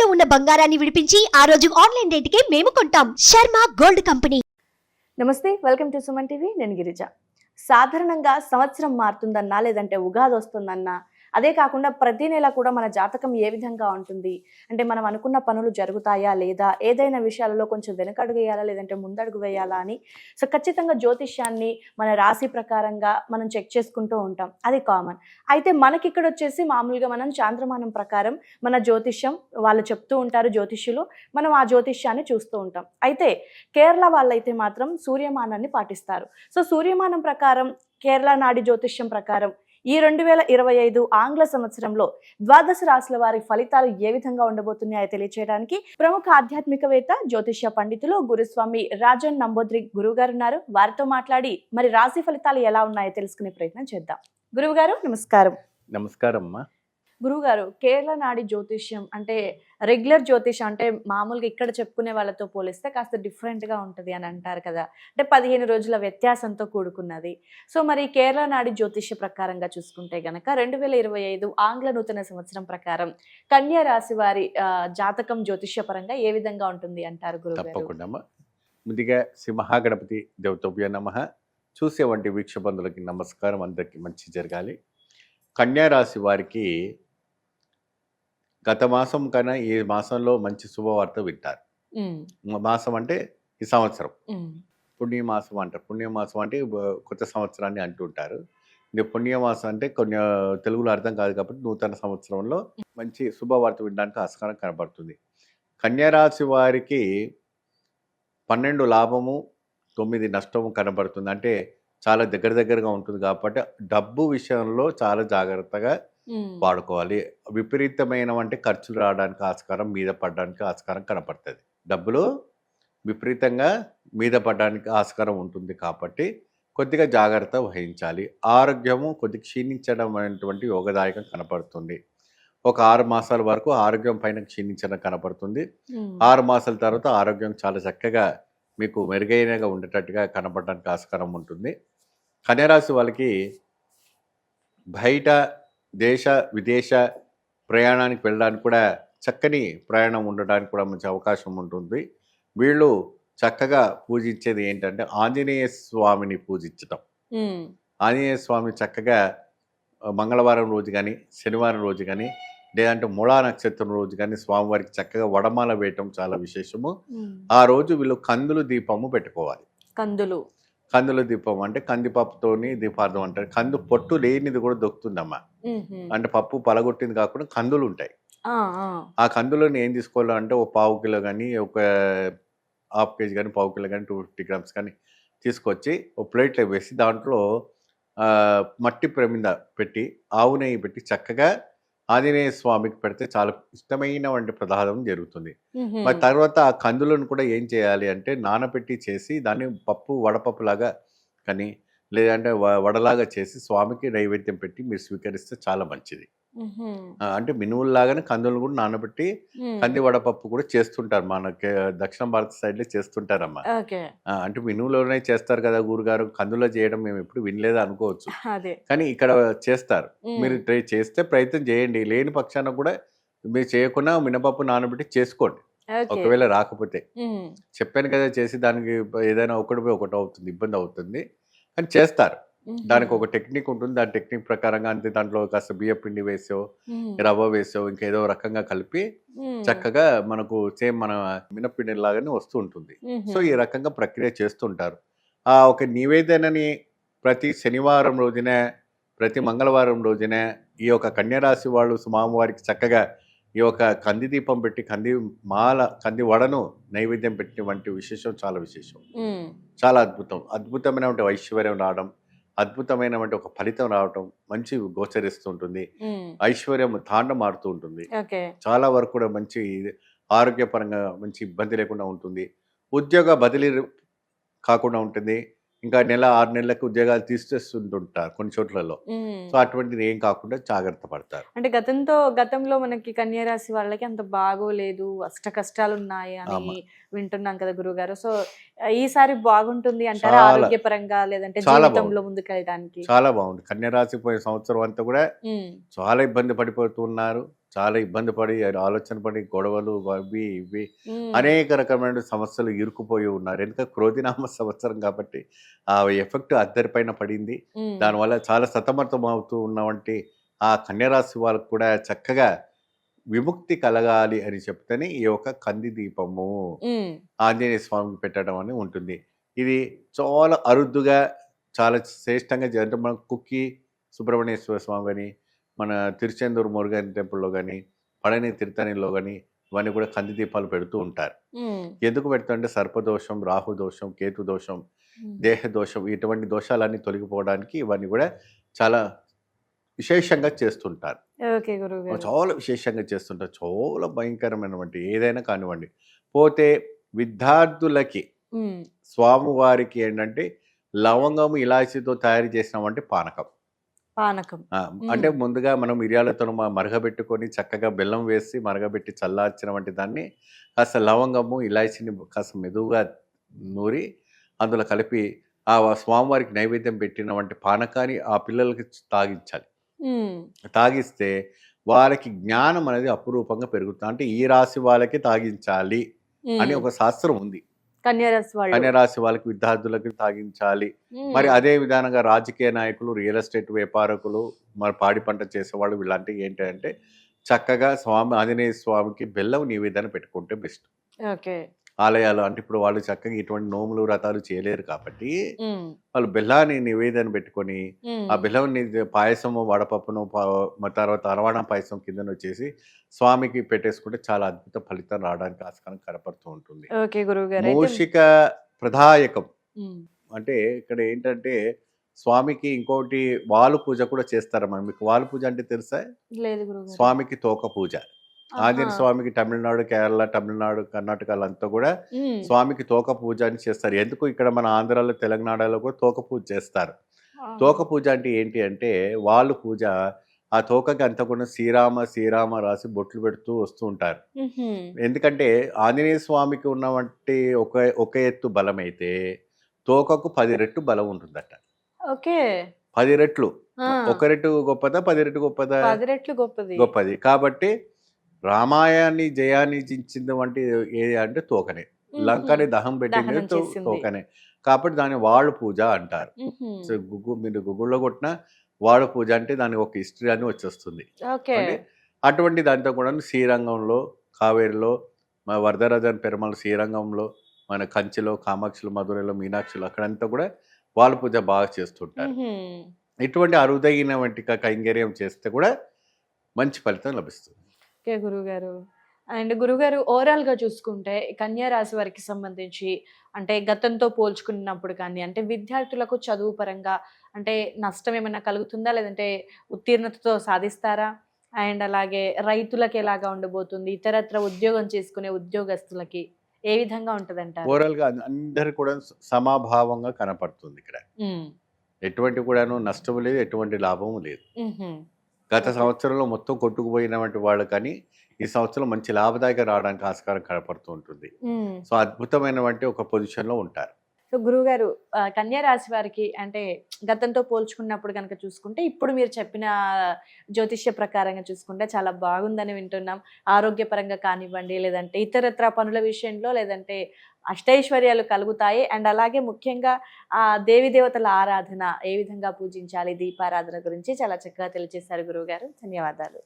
ఇంట్లో ఉన్న బంగారాన్ని విడిపించి ఆ రోజు ఆన్లైన్ రేటుకే మేము కొంటాం. Sharma gold company. నమస్తే, వెల్కమ్ టు సుమన్ టీవీ. నేను గిరిజ. సాధారణంగా సంవత్సరం మారుతుందన్నా లేదంటే ఉగాది వస్తుందన్నా, అదే కాకుండా ప్రతి నెల కూడా మన జాతకం ఏ విధంగా ఉంటుంది అంటే మనం అనుకున్న పనులు జరుగుతాయా లేదా, ఏదైనా విషయాలలో కొంచెం వెనకడుగు వేయాలా లేదంటే ముందడుగు వేయాలా అని సో ఖచ్చితంగా జ్యోతిష్యాన్ని మన రాశి ప్రకారంగా మనం చెక్ చేసుకుంటూ ఉంటాం. అది కామన్. అయితే మనకి ఇక్కడ వచ్చేసి మామూలుగా మనం చాంద్రమానం ప్రకారం మన జ్యోతిష్యం వాళ్ళు చెప్తూ ఉంటారు జ్యోతిష్యులు, మనం ఆ జ్యోతిష్యాన్ని చూస్తూ ఉంటాం. అయితే కేరళ వాళ్ళైతే మాత్రం సూర్యమానాన్ని పాటిస్తారు. సో సూర్యమానం ప్రకారం కేరళ నాడి జ్యోతిష్యం ప్రకారం ఈ 2025 ఆంగ్ల సంవత్సరంలో ద్వాదశ రాశుల వారి ఫలితాలు ఏ విధంగా ఉండబోతున్నాయో తెలియచేయడానికి ప్రముఖ ఆధ్యాత్మికవేత్త జ్యోతిష్య పండితులు గురుస్వామి రాజన్ నంబోద్రి గురువు గారు ఉన్నారు. వారితో మాట్లాడి మరి రాశి ఫలితాలు ఎలా ఉన్నాయో తెలుసుకునే ప్రయత్నం చేద్దాం. గురువు గారు నమస్కారం. నమస్కారం అమ్మా. గురువుగారు, కేరళ నాడి జ్యోతిష్యం అంటే రెగ్యులర్ జ్యోతిష్యం అంటే మామూలుగా ఇక్కడ చెప్పుకునే వాళ్ళతో పోలిస్తే కాస్త డిఫరెంట్గా ఉంటుంది అని అంటారు కదా, అంటే 15 రోజుల వ్యత్యాసంతో కూడుకున్నది. సో మరి కేరళ నాడి జ్యోతిష్య ప్రకారంగా చూసుకుంటే గనక 2025 ఆంగ్ల నూతన సంవత్సరం ప్రకారం కన్యా రాశి వారి జాతకం జ్యోతిష్య పరంగా ఏ విధంగా ఉంటుంది అంటారు గురువుగారు? తప్పకుండా అమ్మా. ముందుగా శ్రీ మహాగణపతి దేవతభ్యో నమః. చూసే వంటి వీక్షబంధులకి నమస్కారం. అందరికీ మంచి జరగాలి. కన్యా రాశి వారికి గత మాసం కన్నా ఈ మాసంలో మంచి శుభవార్త వింటారు. మాసం అంటే ఈ సంవత్సరం పుణ్యమాసం అంటారు. పుణ్యమాసం అంటే కొత్త సంవత్సరాన్ని అంటుంటారు. ఇది పుణ్యమాసం అంటే కొన్ని తెలుగులో అర్థం కాదు కాబట్టి నూతన సంవత్సరంలో మంచి శుభవార్త వినడానికి ఆస్కారం కనబడుతుంది. కన్యా రాశి వారికి 12 లాభము 9 నష్టము కనబడుతుంది. అంటే చాలా దగ్గరగా ఉంటుంది కాబట్టి డబ్బు విషయంలో చాలా జాగ్రత్తగా వాడుకోవాలి. విపరీతమైన అంటే ఖర్చులు రావడానికి ఆస్కారం, మీద పడడానికి ఆస్కారం కనపడుతుంది. డబ్బులు విపరీతంగా మీద పడడానికి ఆస్కారం ఉంటుంది కాబట్టి కొద్దిగా జాగ్రత్త వహించాలి. ఆరోగ్యము కొద్దిగా క్షీణించడం అనేటువంటి యోగదాయకం కనపడుతుంది. ఒక 6 మాసాల వరకు ఆరోగ్యం పైన క్షీణించడం కనపడుతుంది. 6 మాసాల తర్వాత ఆరోగ్యం చాలా చక్కగా మీకు మెరుగైనగా ఉండేటట్టుగా కనపడడానికి ఆస్కారం ఉంటుంది. కన్యా రాశి వాళ్ళకి బయట దేశ విదేశ ప్రయాణానికి వెళ్ళడానికి కూడా చక్కని ప్రయాణం ఉండడానికి కూడా మంచి అవకాశం ఉంటుంది. వీళ్ళు చక్కగా పూజించేది ఏంటంటే ఆంజనేయ స్వామిని పూజించటం. ఆంజనేయ స్వామి చక్కగా మంగళవారం రోజు కానీ, శనివారం రోజు కానీ, లేదంటే మూలా నక్షత్రం రోజు కానీ స్వామివారికి చక్కగా వడమాల వేయటం చాలా విశేషము. ఆ రోజు వీళ్ళు కందులు దీపము పెట్టుకోవాలి. కందుల దీపం అంటే కందిపప్పుతోని దీపార్థం అంటారు. కందు పొట్టు లేనిది కూడా దొరుకుతుందమ్మా. అంటే పప్పు పలగొట్టింది కాకుండా కందులు ఉంటాయి. ఆ కందులను ఏం తీసుకోవాలంటే ఒక 1/4 కిలో కానీ, ఒక 1/2 కేజీ కానీ, 1/4 కిలో కానీ, 250 గ్రామ్స్ కానీ తీసుకొచ్చి ఒక ప్లేట్లో వేసి దాంట్లో మట్టి ప్రమిద పెట్టి ఆవు నెయ్యి పెట్టి చక్కగా ఆంజనేయ స్వామికి పెడితే చాలా ఇష్టమైన వంటి ప్రసాదం జరుగుతుంది. మరి తర్వాత ఆ కందులను కూడా ఏం చేయాలి అంటే నానబెట్టి చేసి దాన్ని వడపప్పు లాగా కానీ లేదంటే వడలాగా చేసి స్వామికి నైవేద్యం పెట్టి మీరు స్వీకరిస్తే చాలా మంచిది. అంటే మినువుల్లాగానే కందులను కూడా నానబెట్టి కంది వడపప్పు కూడా చేస్తుంటారు. మన దక్షిణ భారత సైడ్ లో చేస్తుంటారమ్మా. అంటే మినువులోనే చేస్తారు కదా గురుగారు, కందులో చేయడం మేము ఎప్పుడు వినలేదు అనుకోవచ్చు, కానీ ఇక్కడ చేస్తారు. మీరు ట్రై చేస్తే ప్రయత్నం చేయండి. లేని పక్షాన కూడా మీరు చేయకుండా మినపప్పు నానబెట్టి చేసుకోండి. ఒకవేళ రాకపోతే చెప్పాను కదా, చేసి దానికి ఏదైనా ఒకటి అవుతుంది, ఇబ్బంది అవుతుంది, కానీ చేస్తారు. దానికి ఒక టెక్నిక్ ఉంటుంది. దాని టెక్నిక్ ప్రకారంగా అంతే దాంట్లో కాస్త బియ్య పిండి వేసో, రవ్వ వేసో, ఇంకేదో రకంగా కలిపి చక్కగా మనకు సేమ్ మన మినపిండి లాగానే వస్తూ ఉంటుంది. సో ఈ రకంగా ప్రక్రియ చేస్తుంటారు. ఆ ఒక నివేదనని ప్రతి శనివారం రోజున, ప్రతి మంగళవారం రోజున ఈ యొక్క కన్యా రాశి వాళ్ళు స్వామివారికి చక్కగా ఈ యొక్క కంది దీపం పెట్టి కంది వడను నైవేద్యం పెట్టిన వంటి విశేషం చాలా విశేషం. చాలా అద్భుతమైన ఐశ్వర్యం రావడం, అద్భుతమైన ఒక ఫలితం రావటం మంచి గోచరిస్తుంటుంది. ఐశ్వర్యం తాండం మారుతూ ఉంటుంది. చాలా వరకు కూడా మంచి ఆరోగ్యపరంగా మంచి ఇబ్బంది లేకుండా ఉంటుంది. ఉద్యోగ బదిలీ కాకుండా ఉంటుంది. ఇంకా 6 నెలలకు ఉద్యోగాలు తీసేస్తుంటుంటారు కొన్ని చోట్లలో. సో అటువంటిది ఏం కాకుండా జాగ్రత్త పడతారు. అంటే గతంలో మనకి కన్యా రాశి వాళ్ళకి అంత బాగోలేదు, అష్ట కష్టాలు ఉన్నాయి అని వింటున్నాం కదా గురుగారు. సో ఈసారి బాగుంటుంది అంటారా ఆరోగ్యపరంగా, లేదంటే జీవితంలో ముందుకెళ్ళడానికి? చాలా బాగుంది. కన్యా రాశి పోయే సంవత్సరం అంతా కూడా చాలా ఇబ్బంది పడిపోతున్నారు. చాలా ఇబ్బంది పడి ఆలోచన పడి గొడవలు అవి ఇవి అనేక రకమైన సమస్యలు ఇరుక్కుపోయి ఉన్నారు. ఎందుకంటే క్రోధినామ సంవత్సరం కాబట్టి ఆ ఎఫెక్ట్ అందరిపైన పడింది. దానివల్ల చాలా సతమతం అవుతూ ఉన్నవంటి ఆ కన్యరాశి వాళ్ళకు కూడా చక్కగా విముక్తి కలగాలి అని చెప్తేనే ఈ యొక్క కంది దీపము ఆంజనేయ స్వామికి పెట్టడం అని ఉంటుంది. ఇది చాలా అరుదుగా చాలా శ్రేష్టంగా అంటే మన కుక్కి సుబ్రహ్మణ్యేశ్వర స్వామి కానీ, మన తిరుచెందూరు మురుగన్ టెంపుల్లో కానీ, పళని తిరుతణిలో కానీ ఇవన్నీ కూడా కంది దీపాలు పెడుతూ ఉంటారు. ఎందుకు పెడుతుంటే సర్పదోషం, రాహు దోషం, కేతు దోషం, దేహ దోషం ఇటువంటి దోషాలన్నీ తొలగిపోవడానికి ఇవన్నీ కూడా చాలా విశేషంగా చేస్తుంటారు. చాలా విశేషంగా చేస్తుంటారు. చాలా భయంకరమైనటువంటి ఏదైనా కానివ్వండి. పోతే విద్యార్థులకి స్వామివారికి ఏంటంటే లవంగము ఇలాచీతో తయారు చేసినామంటే పానకం. అంటే ముందుగా మనం మిరియాలతో మరగబెట్టుకొని చక్కగా బెల్లం వేసి మరగబెట్టి చల్లార్చిన వంటి దాన్ని కాస్త లవంగము ఇలాచీని కాస్త మెదువుగా నూరి అందులో కలిపి ఆ స్వామివారికి నైవేద్యం పెట్టిన వంటి పానకాన్ని ఆ పిల్లలకి తాగించాలి. తాగిస్తే వాళ్ళకి జ్ఞానం అనేది అపురూపంగా పెరుగుతుంది. అంటే ఈ రాశి వాళ్ళకి తాగించాలి అని ఒక శాస్త్రం ఉంది. కన్యరాశి వాళ్ళకి విద్యార్థులకి తాగించాలి. మరి అదే విధానంగా రాజకీయ నాయకులు, రియల్ ఎస్టేట్ వ్యాపారకులు, మరి పాడి పంట చేసేవాళ్ళు వీళ్ళంటే ఏంటంటే చక్కగా ఆంజనేయ స్వామికి బెల్లం నివేదన పెట్టుకుంటే బెస్ట్. ఆలయాలు అంటే ఇప్పుడు వాళ్ళు చక్కగా ఇటువంటి నోములు వ్రతాలు చేయలేరు కాబట్టి వాళ్ళు బెల్లాన్ని నివేదన పెట్టుకొని ఆ బెల్లం పాయసము వడపప్పును తర్వాత అరవాణ పాయసం కింద వచ్చేసి స్వామికి పెట్టేసుకుంటే చాలా అద్భుత ఫలితం రావడానికి ఆస్కారం కనపడుతూ ఉంటుంది. మూషిక ప్రదాయకం అంటే ఇక్కడ ఏంటంటే స్వామికి ఇంకోటి వాలు పూజ కూడా చేస్తారమ్మా. మీకు వాలు పూజ అంటే తెలుసా? స్వామికి తోక పూజ. ఆంజనేయ స్వామికి తమిళనాడు, కేరళ, కర్ణాటకలంతా కూడా స్వామికి తోక పూజ అని చేస్తారు. ఎందుకు ఇక్కడ మన ఆంధ్రాలో, తెలంగాణలో కూడా తోక పూజ చేస్తారు. తోక పూజ అంటే ఏంటి అంటే వాళ్ళు పూజ ఆ తోకకి అంతా కూడా శ్రీరామ రాసి బొట్లు పెడుతూ వస్తూ ఉంటారు. ఎందుకంటే ఆంజనేయ స్వామికి ఉన్నవంటి ఒక ఎత్తు బలం అయితే తోకకు 10 రెట్లు బలం ఉంటుందట. 10 రెట్లు. ఒక రెట్టు గొప్పదా 10 రెట్లు గొప్పదా? 10 రెట్లు గొప్పది. కాబట్టి రామాయణాన్ని జయాన్ని చించింది వంటి ఏది అంటే తోకనే. లంకని దహం పెట్టింది తోకనే. కాబట్టి దాన్ని వాడు పూజ అంటారు. మీరు గూగుల్లో కొట్టిన వాడు పూజ అంటే దానికి ఒక హిస్టరీ అని వచ్చేస్తుంది. అటువంటి దాంతో కూడా శ్రీరంగంలో, కావేరిలో, మన వరదరాజన్ పెరుమాళ్ శ్రీరంగంలో, మన కంచిలో, కామాక్షిలో, మధురైలో, మీనాక్షిలో అక్కడంతా కూడా వాళ్ళ పూజ బాగా చేస్తుంటారు. ఇటువంటి అరుదైన వంటి కైంకర్యం చేస్తే కూడా మంచి ఫలితం లభిస్తుంది. గురుగారు. అండ్ గురుగారు, ఓవరాల్గా చూసుకుంటే కన్యా రాశి వారికి సంబంధించి అంటే గతంతో పోల్చుకున్నప్పుడు కానీ అంటే విద్యార్థులకు చదువు పరంగా అంటే నష్టం ఏమైనా కలుగుతుందా, లేదంటే ఉత్తీర్ణతతో సాధిస్తారా? అండ్ అలాగే రైతులకి ఎలాగా ఉండబోతుంది, ఇతరత్ర ఉద్యోగం చేసుకునే ఉద్యోగస్తులకి ఏ విధంగా ఉంటదంటారు? ఓవరాల్గా అందరు కూడా సమాభావంగా కనపడుతుంది. ఇక్కడ ఎటువంటి కూడాను నష్టం లేదు, ఎటువంటి లాభము లేదు. గత సంవత్సరంలో మొత్తం కొట్టుకుపోయినటువంటి వాళ్ళు కానీ ఈ సంవత్సరం మంచి లాభదాయక రావడానికి ఆస్కారం కనపడుతూ ఉంటుంది. సో అద్భుతమైనటువంటి ఒక పొజిషన్లో ఉంటారు. సో గురువుగారు, కన్యా రాశి వారికి అంటే గతంతో పోల్చుకున్నప్పుడు కనుక చూసుకుంటే ఇప్పుడు మీరు చెప్పిన జ్యోతిష్య ప్రకారంగా చూసుకుంటే చాలా బాగుందని వింటున్నాం. ఆరోగ్యపరంగా కానివ్వండి, లేదంటే ఇతరత్ర పనుల విషయంలో, లేదంటే అష్టైశ్వర్యాలు కలుగుతాయి. అండ్ అలాగే ముఖ్యంగా ఆ దేవి దేవతల ఆరాధన ఏ విధంగా పూజించాలి, దీపారాధన గురించి చాలా చక్కగా తెలియజేశారు గురువుగారు. ధన్యవాదాలు.